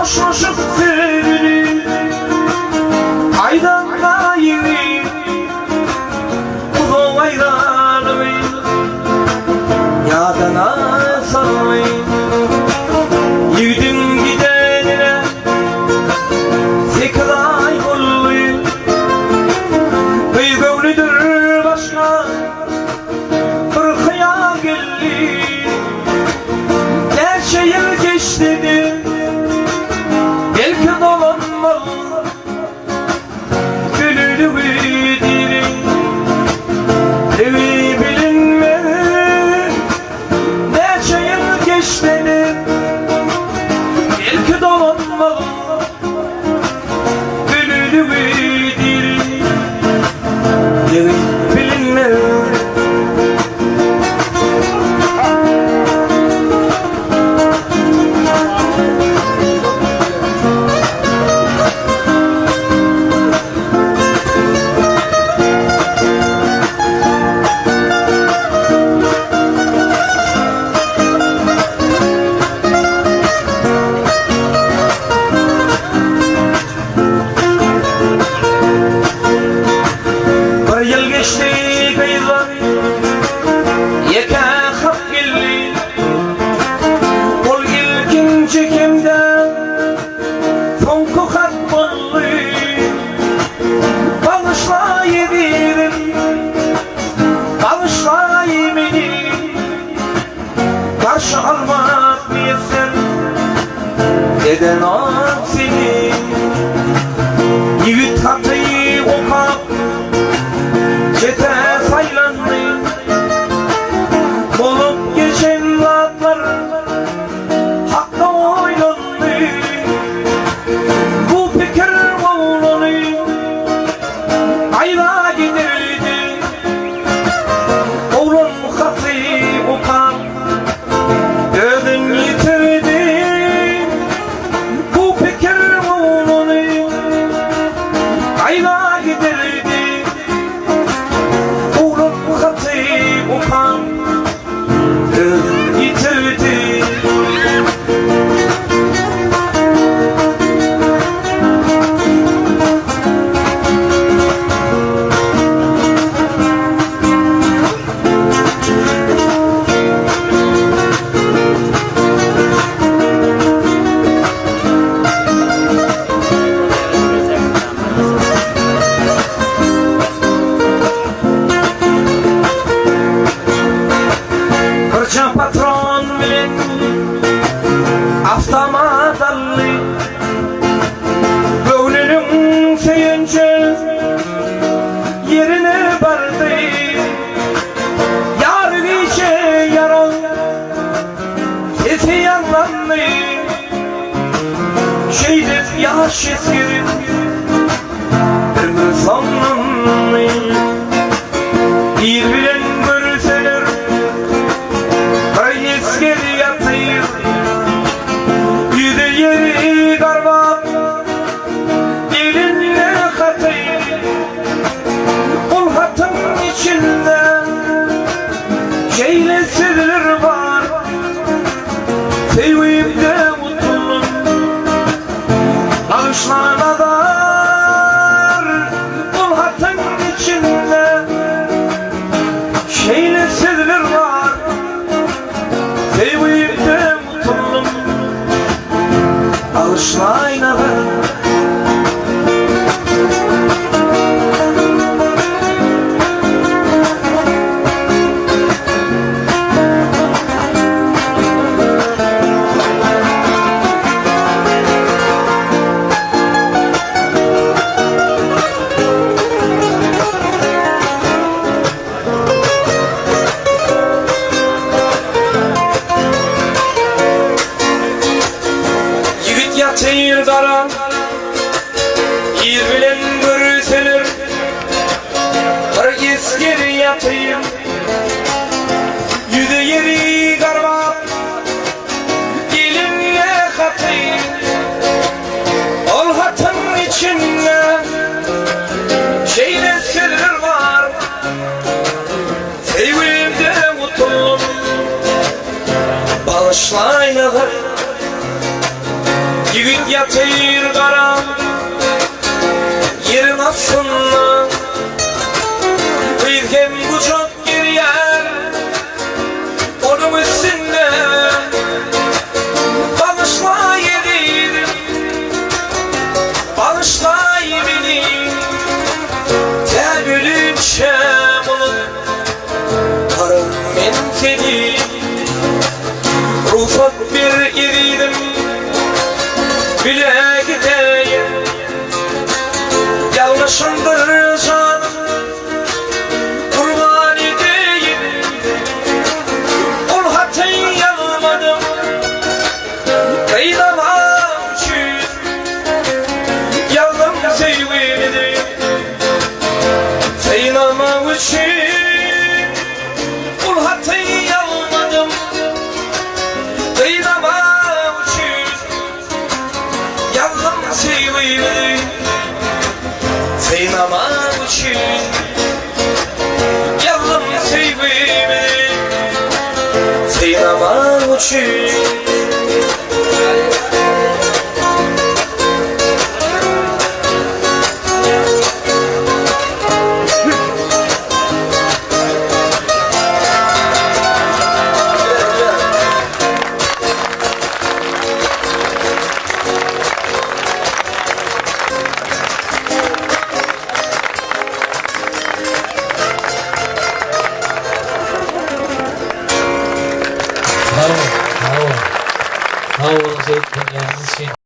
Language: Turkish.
koşuşup sevini aydan gayri Kuzun ayranı yadına sallayı Yiğidin gidenine zekilay olluyu Beygövlüdür başka bir hayal geldi Her şehir geçti belki dolanmalı gönülü dili evi bilinmez her şehir geçti belki dolanmalı gönülü dili evi bilinmez Karşı almak niyetin eden aksini Yiğit hatayı okap çete saylandı Bolup geçen vatlar hakka oylandı Bu fikir oğlanı ayla giderdi Oğlan hatayı okap Ödün yitirdi bu fikir oğlanı ayla giderdi Oğlan hatı okan ödün yitirdi Patron bilen avtomat allı Gönlünün sevinci yerine vardı Yar içe yaran sesi yanlandı Şeydir yaş eskirim ömür sonlandı Bir bilen görseler Geri yatayım Yüzü yeri garbat Dilinle katayım Ol hatın içinde Şeyle sevilir var Sevip de mutluluk Bağışlana dar Ol hatın içinde Şeyle sevilir var Sevip de mutluluk Alışlayna ben Yatayır dara Yir bilen görseler Bir esker yatayır Yüzü yeri garbat Dilinle katayır Ol hatın içinde Şeyle sırrır var Sevip de mutluluk Bağışlayna Yigit yatır kara yerin aslında Bilgem kucak giriyer onun üstünde Bağışla yedim Bağışla beni Tebülüm şemun Karım men seni Rufat bir iridim Bile gideyim Yanlışımdır canım Kurban edeyim Ol hatın yanmadım Kıylamam için Yalım sevmedim Kıylamam için Ol hatın yanmadım Kıylamam için Yalım sevmedim Kıylamam için Yalım sevmedim Kıylamam için Sağ olun. Sağ olun. Sağ olun.